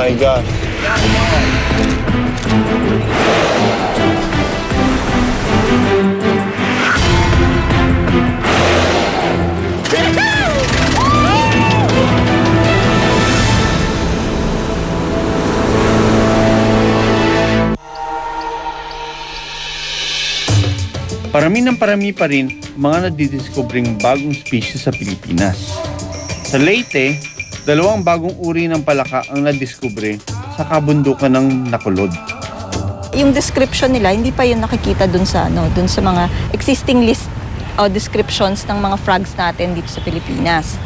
my gosh. Parami pa rin mga nadidiscovering bagong species sa Pilipinas. Sa Leyte, 2 bagong uri ng palaka ang nadiskubre sa kabundukan ng Nacolod. Yung description nila, hindi pa yun nakikita dun sa mga existing list o descriptions ng mga frogs natin dito sa Pilipinas.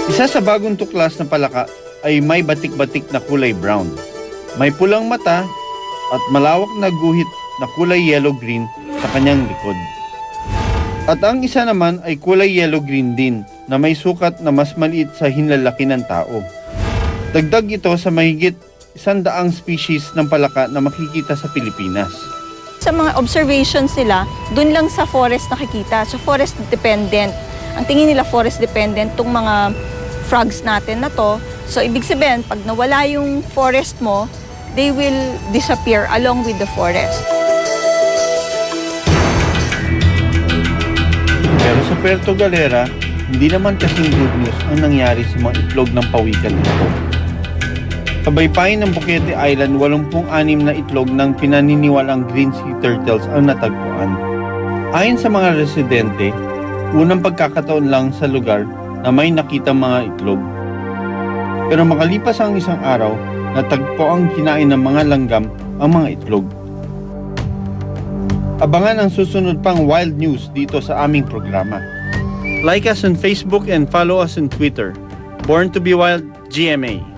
Isa sa bagong tuklas na palaka ay may batik-batik na kulay brown. May pulang mata at malawak na guhit na kulay yellow-green sa kanyang likod. At ang isa naman ay kulay yellow-green din na may sukat na mas maliit sa hinlalaki ng tao. Dagdag ito sa mahigit 100 species ng palaka na makikita sa Pilipinas. Sa mga observations nila, dun lang sa forest nakikita. So forest dependent. Ang tingin nila forest dependent tong mga frogs natin na to. So ibig sabihin, pag nawala yung forest mo, they will disappear along with the forest. Pero sa Puerto Galera, hindi naman kasing good news ang nangyari sa mga itlog ng pawikan nito. Sa baybayin ng Boquete Island, 86 na itlog ng pinaniniwalang green sea turtles ang natagpuan. Ayon sa mga residente, unang pagkakataon lang sa lugar na may nakita mga itlog. Pero makalipas ang isang araw, natagpo ang kinain ng mga langgam ang mga itlog. Abangan ang susunod pang wild news dito sa aming programa. Like us on Facebook and follow us on Twitter. Born to be Wild, GMA.